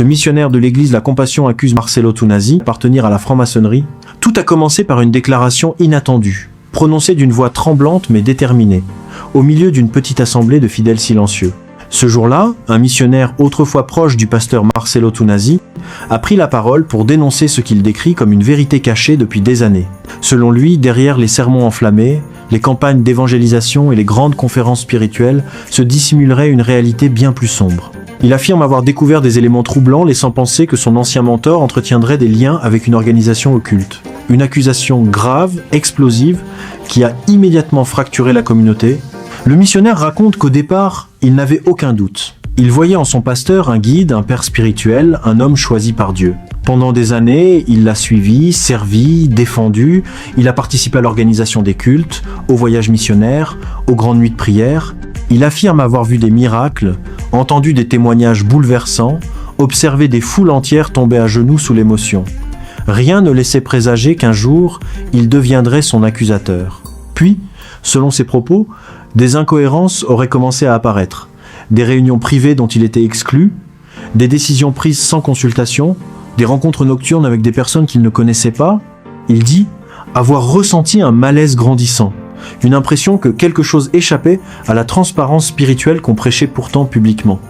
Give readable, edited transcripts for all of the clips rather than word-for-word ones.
missionnaire de l'église La Compassion accuse Marcello Tunasi d'appartenir à la franc-maçonnerie. Tout a commencé par une déclaration inattendue, prononcée d'une voix tremblante mais déterminée, au milieu d'une petite assemblée de fidèles silencieux. Ce jour-là, un missionnaire autrefois proche du pasteur Marcello Tunasi a pris la parole pour dénoncer ce qu'il décrit comme une vérité cachée depuis des années. Selon lui, derrière les sermons enflammés, les campagnes d'évangélisation et les grandes conférences spirituelles se dissimulerait une réalité bien plus sombre. Il affirme avoir découvert des éléments troublants laissant penser que son ancien mentor entretiendrait des liens avec une organisation occulte. Une accusation grave, explosive, qui a immédiatement fracturé la communauté. Le missionnaire raconte qu'au départ, il n'avait aucun doute. Il voyait en son pasteur un guide, un père spirituel, un homme choisi par Dieu. Pendant des années, il l'a suivi, servi, défendu. Il a participé à l'organisation des cultes, aux voyages missionnaires, aux grandes nuits de prière. Il affirme avoir vu des miracles, entendu des témoignages bouleversants, observé des foules entières tomber à genoux sous l'émotion. Rien ne laissait présager qu'un jour, il deviendrait son accusateur. Puis, selon ses propos, des incohérences auraient commencé à apparaître. Des réunions privées dont il était exclu, des décisions prises sans consultation, des rencontres nocturnes avec des personnes qu'il ne connaissait pas. Il dit avoir ressenti un malaise grandissant, une impression que quelque chose échappait à la transparence spirituelle qu'on prêchait pourtant publiquement.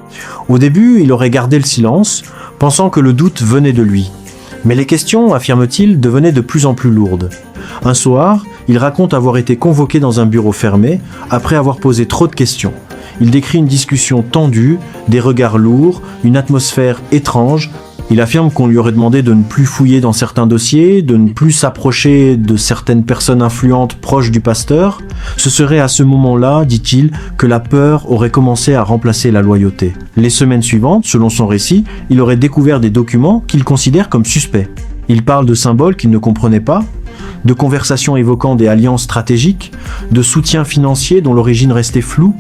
Au début, il aurait gardé le silence, pensant que le doute venait de lui. Mais les questions, affirme-t-il, devenaient de plus en plus lourdes. Un soir, il raconte avoir été convoqué dans un bureau fermé après avoir posé trop de questions. Il décrit une discussion tendue, des regards lourds, une atmosphère étrange. Il affirme qu'on lui aurait demandé de ne plus fouiller dans certains dossiers, de ne plus s'approcher de certaines personnes influentes proches du pasteur. Ce serait à ce moment-là, dit-il, que la peur aurait commencé à remplacer la loyauté. Les semaines suivantes, selon son récit, il aurait découvert des documents qu'il considère comme suspects. Il parle de symboles qu'il ne comprenait pas, de conversations évoquant des alliances stratégiques, de soutien financier dont l'origine restait floue.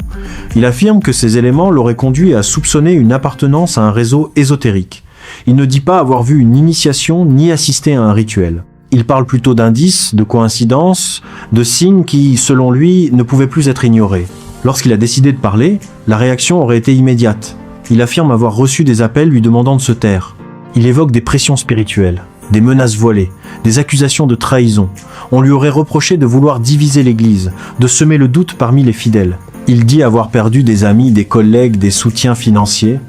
Il affirme que ces éléments l'auraient conduit à soupçonner une appartenance à un réseau ésotérique. Il ne dit pas avoir vu une initiation ni assisté à un rituel. Il parle plutôt d'indices, de coïncidences, de signes qui, selon lui, ne pouvaient plus être ignorés. Lorsqu'il a décidé de parler, la réaction aurait été immédiate. Il affirme avoir reçu des appels lui demandant de se taire. Il évoque des pressions spirituelles, des menaces voilées, des accusations de trahison. On lui aurait reproché de vouloir diviser l'Église, de semer le doute parmi les fidèles. Il dit avoir perdu des amis, des collègues, des soutiens financiers.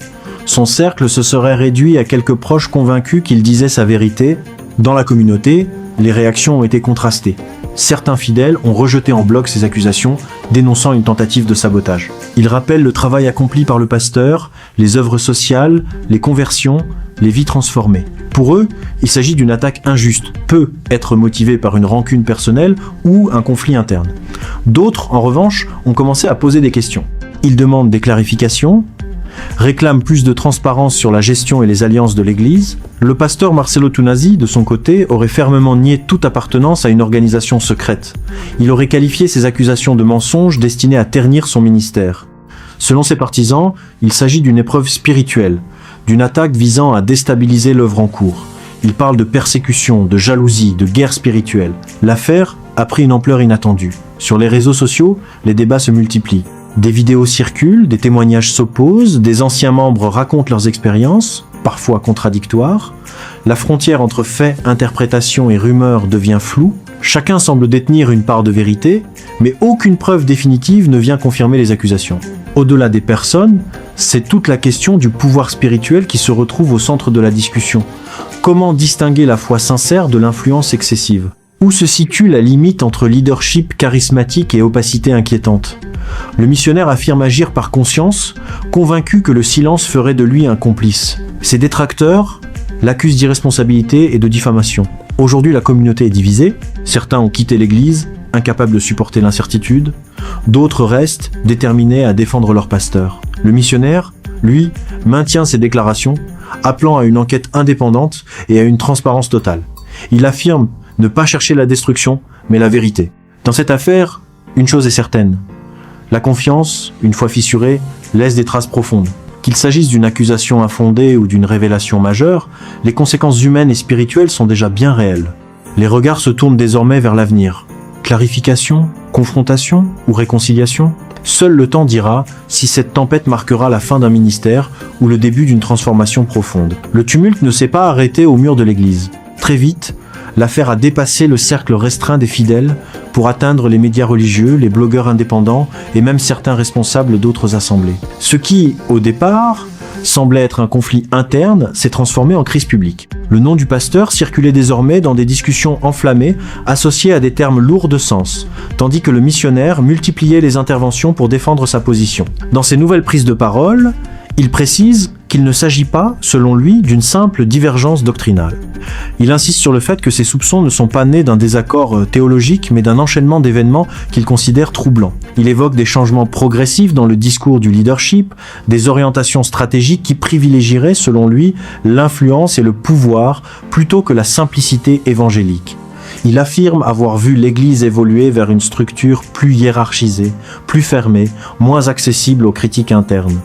Son cercle se serait réduit à quelques proches convaincus qu'il disait sa vérité. Dans la communauté, les réactions ont été contrastées. Certains fidèles ont rejeté en bloc ces accusations, dénonçant une tentative de sabotage. Il rappelle le travail accompli par le pasteur, les œuvres sociales, les conversions, les vies transformées. Pour eux, il s'agit d'une attaque injuste, peut être motivée par une rancune personnelle ou un conflit interne. D'autres, en revanche, ont commencé à poser des questions. Ils demandent des clarifications, réclament plus de transparence sur la gestion et les alliances de l'Église. Le pasteur Marcello Tunasi, de son côté, aurait fermement nié toute appartenance à une organisation secrète. Il aurait qualifié ces accusations de mensonges destinées à ternir son ministère. Selon ses partisans, il s'agit d'une épreuve spirituelle, d'une attaque visant à déstabiliser l'œuvre en cours. Il parle de persécution, de jalousie, de guerre spirituelle. L'affaire a pris une ampleur inattendue. Sur les réseaux sociaux, les débats se multiplient. Des vidéos circulent, des témoignages s'opposent, des anciens membres racontent leurs expériences, parfois contradictoires. La frontière entre faits, interprétations et rumeurs devient floue. Chacun semble détenir une part de vérité, mais aucune preuve définitive ne vient confirmer les accusations. Au-delà des personnes, c'est toute la question du pouvoir spirituel qui se retrouve au centre de la discussion. Comment distinguer la foi sincère de l'influence excessive ? Où se situe la limite entre leadership charismatique et opacité inquiétante ? Le missionnaire affirme agir par conscience, convaincu que le silence ferait de lui un complice. Ses détracteurs l'accusent d'irresponsabilité et de diffamation. Aujourd'hui, la communauté est divisée. Certains ont quitté l'Église, incapables de supporter l'incertitude. D'autres restent, déterminés à défendre leur pasteur. Le missionnaire, lui, maintient ses déclarations, appelant à une enquête indépendante et à une transparence totale. Il affirme ne pas chercher la destruction, mais la vérité. Dans cette affaire, une chose est certaine. La confiance, une fois fissurée, laisse des traces profondes. Qu'il s'agisse d'une accusation infondée ou d'une révélation majeure, les conséquences humaines et spirituelles sont déjà bien réelles. Les regards se tournent désormais vers l'avenir. Clarification, confrontation ou réconciliation ? Seul le temps dira si cette tempête marquera la fin d'un ministère ou le début d'une transformation profonde. Le tumulte ne s'est pas arrêté au mur de l'église. Très vite, l'affaire a dépassé le cercle restreint des fidèles pour atteindre les médias religieux, les blogueurs indépendants et même certains responsables d'autres assemblées. Ce qui, au départ, semblait être un conflit interne s'est transformé en crise publique. Le nom du pasteur circulait désormais dans des discussions enflammées associées à des termes lourds de sens, tandis que le missionnaire multipliait les interventions pour défendre sa position. Dans ces nouvelles prises de parole, il précise qu'il ne s'agit pas, selon lui, d'une simple divergence doctrinale. Il insiste sur le fait que ces soupçons ne sont pas nés d'un désaccord théologique, mais d'un enchaînement d'événements qu'il considère troublants. Il évoque des changements progressifs dans le discours du leadership, des orientations stratégiques qui privilégieraient, selon lui, l'influence et le pouvoir plutôt que la simplicité évangélique. Il affirme avoir vu l'Église évoluer vers une structure plus hiérarchisée, plus fermée, moins accessible aux critiques internes.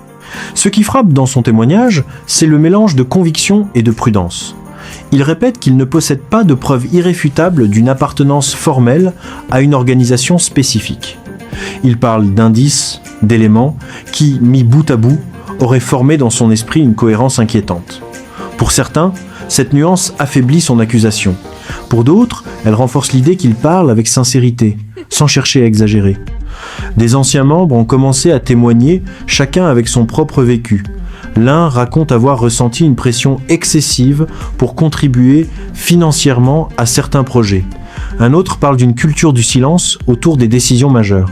Ce qui frappe dans son témoignage, c'est le mélange de conviction et de prudence. Il répète qu'il ne possède pas de preuves irréfutables d'une appartenance formelle à une organisation spécifique. Il parle d'indices, d'éléments qui, mis bout à bout, auraient formé dans son esprit une cohérence inquiétante. Pour certains, cette nuance affaiblit son accusation. Pour d'autres, elle renforce l'idée qu'il parle avec sincérité, sans chercher à exagérer. Des anciens membres ont commencé à témoigner, chacun avec son propre vécu. L'un raconte avoir ressenti une pression excessive pour contribuer financièrement à certains projets. Un autre parle d'une culture du silence autour des décisions majeures.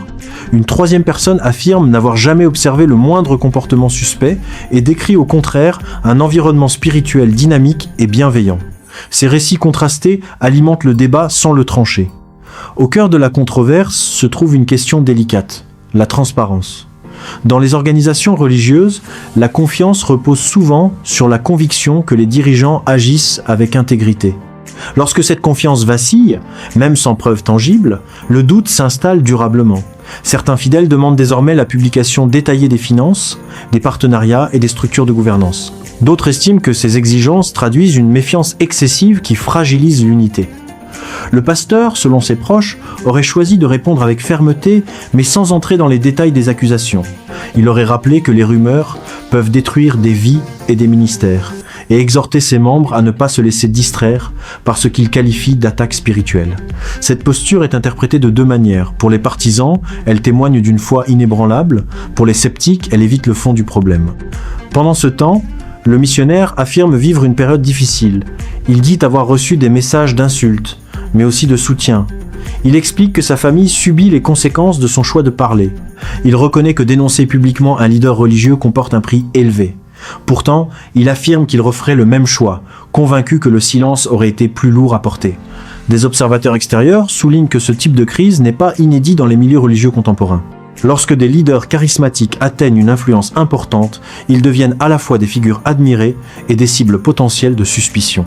Une troisième personne affirme n'avoir jamais observé le moindre comportement suspect et décrit au contraire un environnement spirituel dynamique et bienveillant. Ces récits contrastés alimentent le débat sans le trancher. Au cœur de la controverse se trouve une question délicate, la transparence. Dans les organisations religieuses, la confiance repose souvent sur la conviction que les dirigeants agissent avec intégrité. Lorsque cette confiance vacille, même sans preuve tangible, le doute s'installe durablement. Certains fidèles demandent désormais la publication détaillée des finances, des partenariats et des structures de gouvernance. D'autres estiment que ces exigences traduisent une méfiance excessive qui fragilise l'unité. Le pasteur, selon ses proches, aurait choisi de répondre avec fermeté, mais sans entrer dans les détails des accusations. Il aurait rappelé que les rumeurs peuvent détruire des vies et des ministères, et exhorté ses membres à ne pas se laisser distraire par ce qu'il qualifie d'attaque spirituelle. Cette posture est interprétée de deux manières. Pour les partisans, elle témoigne d'une foi inébranlable. Pour les sceptiques, elle évite le fond du problème. Pendant ce temps, le missionnaire affirme vivre une période difficile. Il dit avoir reçu des messages d'insultes, mais aussi de soutien. Il explique que sa famille subit les conséquences de son choix de parler. Il reconnaît que dénoncer publiquement un leader religieux comporte un prix élevé. Pourtant, il affirme qu'il referait le même choix, convaincu que le silence aurait été plus lourd à porter. Des observateurs extérieurs soulignent que ce type de crise n'est pas inédit dans les milieux religieux contemporains. Lorsque des leaders charismatiques atteignent une influence importante, ils deviennent à la fois des figures admirées et des cibles potentielles de suspicion.